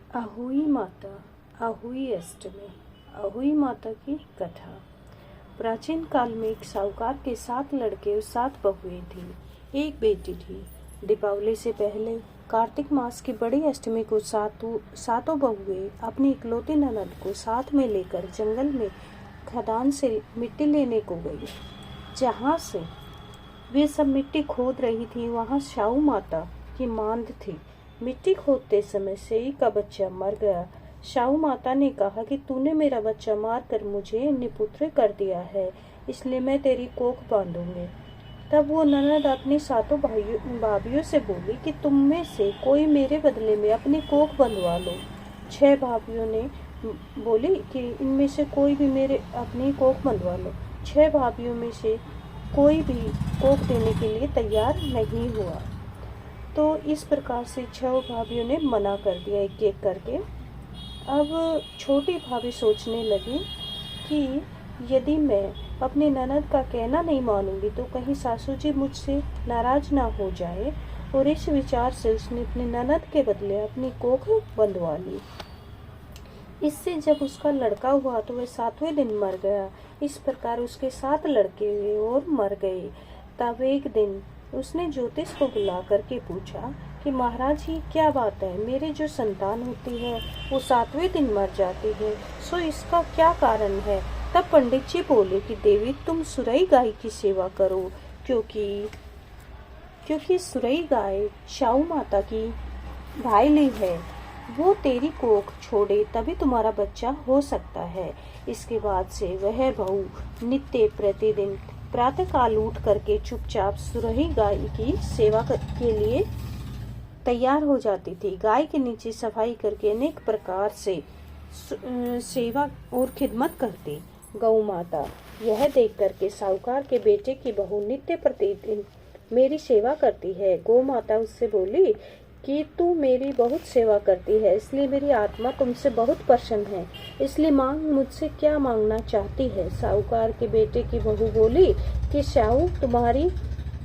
अहोई माता, अहोई अष्टमी। अहोई माता की कथा। प्राचीन काल में एक साहूकार के 7 लड़के और 7 बहुएं थी। एक बेटी थी। दीपावली से पहले कार्तिक मास की बड़ी अष्टमी को सातों बहुएं अपनी इकलौती ननद को साथ में लेकर जंगल में खदान से मिट्टी लेने को गई। जहाँ से वे सब मिट्टी खोद रही थी, वहाँ साहू माता की मांद थी। मिट्टी खोदते समय सेई का बच्चा मर गया। साहू माता ने कहा कि तूने मेरा बच्चा मार कर मुझे निपुत्र कर दिया है, इसलिए मैं तेरी कोख बांधूंगी। तब वो ननद अपनी सातों भाभियों से बोली कि तुम में से कोई मेरे बदले में अपनी कोख बंधवा लो। 6 भाभियों ने बोली कि इनमें से कोई भी मेरे अपनी कोख बंधवा लो। 6 भाभियों में से कोई भी कोख देने के लिए तैयार नहीं हुआ। तो इस प्रकार से 6 भाभियों ने मना कर दिया एक एक करके। अब छोटी भाभी सोचने लगी कि यदि मैं अपनी ननद का कहना नहीं मानूंगी तो कहीं सासू जी मुझसे नाराज ना हो जाए, और इस विचार से उसने अपनी ननद के बदले अपनी कोख बंधवा ली। इससे जब उसका लड़का हुआ तो वह 7वें दिन मर गया। इस प्रकार उसके 7 लड़के हुए और मर गए। तब एक दिन उसने ज्योतिष को बुला करके पूछा कि महाराज जी, क्या बात है, मेरे जो संतान होती है वो 7वें दिन मर जाती है, सो इसका क्या कारण है। तब पंडित जी बोले कि देवी, तुम सुरई गाय की सेवा करो, क्योंकि सुरई गाय साहू माता की भाईली है। वो तेरी कोख छोड़े तभी तुम्हारा बच्चा हो सकता है। इसके बाद से वह बहू नित्य प्रतिदिन प्रातः काल उठ करके चुपचाप सुरही गाय की सेवा के लिए तैयार हो जाती थी। गाय के नीचे सफाई करके अनेक प्रकार से सेवा और खिदमत करती। गौ माता यह देख करके साहूकार के बेटे की बहू नित्य प्रतिदिन मेरी सेवा करती है। गौ माता उससे बोली कि तू मेरी बहुत सेवा करती है, इसलिए मेरी आत्मा तुमसे बहुत प्रसन्न है, इसलिए मांग, मुझसे क्या मांगना चाहती है। साहूकार के बेटे की बहू बोली कि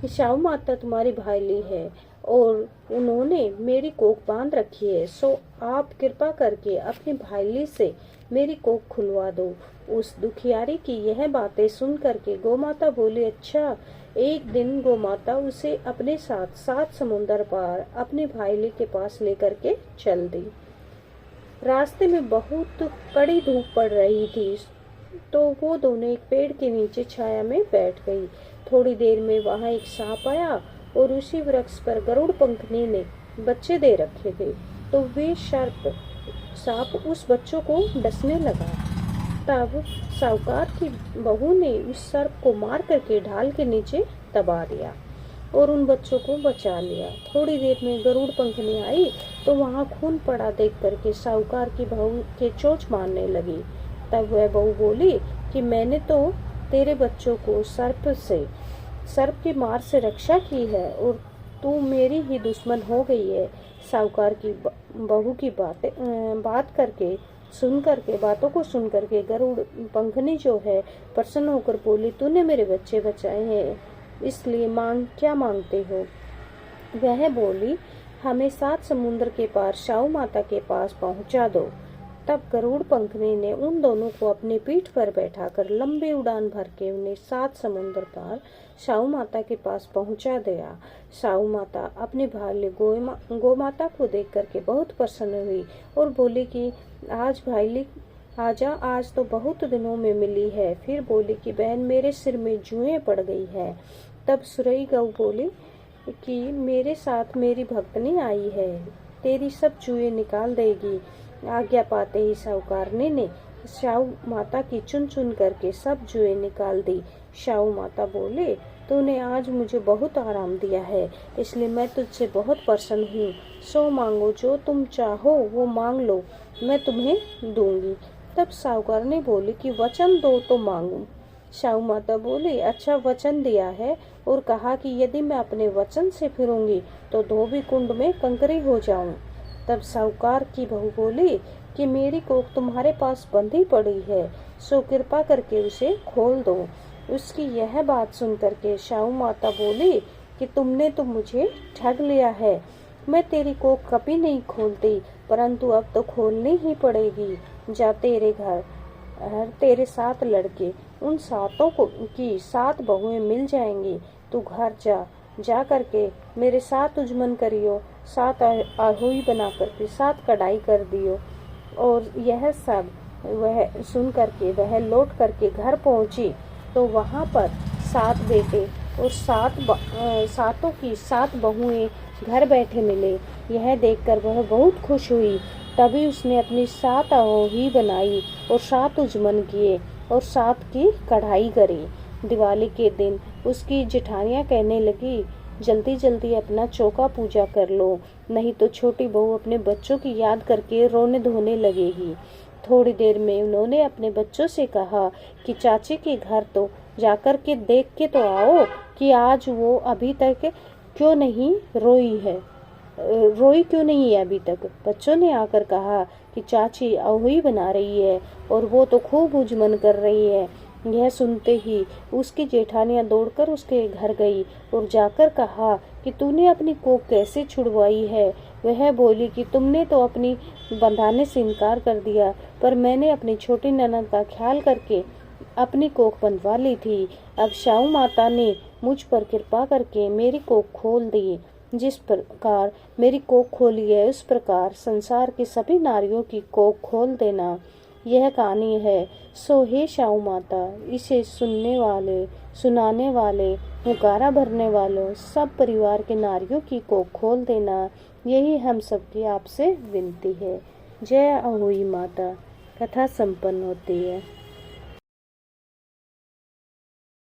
साहू माता तुम्हारी भाईली है और उन्होंने मेरी कोख बांध रखी है, सो आप कृपा करके अपनी भाईली से मेरी कोख खुलवा दो। उस दुखियारी की यह बातें सुन करके गोमाता बोली, अच्छा। एक दिन गोमाता उसे अपने साथ 7 समुंदर पार अपने भाईली के पास लेकर के चल दी। रास्ते में बहुत कड़ी धूप पड़ रही थी, तो वो दोनों एक पेड़ के नीचे छाया में बैठ गई। थोड़ी देर में वहां एक सांप आया और उसी वृक्ष पर गरुड़ पंखनी ने बच्चे दे रखे थे, तो वे सांप उस बच्चों को डसने लगा। तब साहूकार की बहू ने उस सर्प को मार करके ढाल के नीचे दबा दिया और उन बच्चों को बचा लिया। थोड़ी देर में गरुड़ पंखनी आई तो वहां खून पड़ा देख करके साहूकार की बहू के चोंच मारने लगी। तब वह बहू बोली कि मैंने तो तेरे बच्चों को सर्प की मार से रक्षा की है और तू मेरी ही दुश्मन हो गई है। साहूकार की बहू की बातों को सुन करके गरुड़ पंखनी जो है प्रसन्न होकर बोली, तूने मेरे बच्चे बचाए हैं, इसलिए क्या मांगते हो। वह बोली, हमें 7 समुद्र के पार साहू माता के पास पहुंचा दो। तब गरुड़ पंखनी ने उन दोनों को अपनी पीठ पर बैठाकर लंबी उड़ान भर के उन्हें 7 समुद्र पार साहू माता के पास पहुंचा दिया। साहू माता अपनी भाली गौ माता को देख करके बहुत प्रसन्न हुई और बोली कि आज भाईली आजा, आज तो बहुत दिनों में मिली है। फिर बोली कि बहन, मेरे सिर में जुएं पड़ गई है। तब सुरई गौ बोली कि मेरे साथ मेरी भक्तनी आई है, तेरी सब जुएं निकाल देगी। आज्ञा पाते ही साहूकारनी ने साहू माता की चुन चुन करके सब जुएं निकाल दी। साहू माता बोले, तूने आज मुझे बहुत आराम दिया है, इसलिए मैं तुझसे बहुत प्रसन्न हूँ। सो मांगो, जो तुम चाहो वो मांग लो, मैं तुम्हें दूंगी। तब साहूकार ने बोली कि वचन दो तो मांगू। साहू माता बोली, अच्छा, वचन दिया है और कहा कि यदि मैं अपने वचन से फिरूंगी तो धोबी कुंड में कंकरी हो जाऊं। तब साहूकार की बहू बोली कि मेरी कोख तुम्हारे पास बंधी पड़ी है, सो कृपा करके उसे खोल दो। उसकी यह बात सुन करके साहू माता बोली कि तुमने तो मुझे ठग लिया है, मैं तेरी कोख कभी नहीं खोलती, परंतु अब तो खोलनी ही पड़ेगी। जा तेरे घर तेरे 7 लड़के, उन सातों को की 7 बहुएं मिल जाएंगी। तू घर जा करके मेरे 7 उजमन करियो, 7 आहुई बना करके 7 कढ़ाई कर दियो। और यह सब वह सुन करके वह लौट करके घर पहुंची तो वहां पर 7 बेटे और 7 की 7 बहुएं घर बैठे मिले। यह देखकर वह बहुत खुश हुई। तभी उसने अपनी 7 आहोही बनाई और 7 उजमन किए और 7 की कढ़ाई करी। दिवाली के दिन उसकी जेठानियां कहने लगी, जल्दी जल्दी अपना चौका पूजा कर लो, नहीं तो छोटी बहू अपने बच्चों की याद करके रोने धोने लगेगी। थोड़ी देर में उन्होंने अपने बच्चों से कहा कि चाची के घर तो जाकर के देख के तो आओ कि आज वो अभी तक क्यों नहीं रोई है, रोई क्यों नहीं है अभी तक। बच्चों ने आकर कहा कि चाची अहुई बना रही है और वो तो खूब उजमन कर रही है। यह सुनते ही उसकी जेठानियां दौड़कर उसके घर गई और जाकर कहा कि तूने अपनी कोख कैसे छुड़वाई है। वह बोली कि तुमने तो अपनी बंधाने से इनकार कर दिया, पर मैंने अपनी छोटी ननद का ख्याल करके अपनी कोख बंधवा ली थी। अब शाहू माता ने मुझ पर कृपा करके मेरी कोख खोल दी। जिस प्रकार मेरी कोख खोली है, उस प्रकार संसार की सभी नारियों की कोख खोल देना। यह कहानी है। सो हे शाहू माता, इसे सुनाने वाले, हुकारा भरने वालों, सब परिवार के नारियों की कोख खोल देना। यही हम सबकी आपसे विनती है। जय अहोई माता। कथा संपन्न होती है।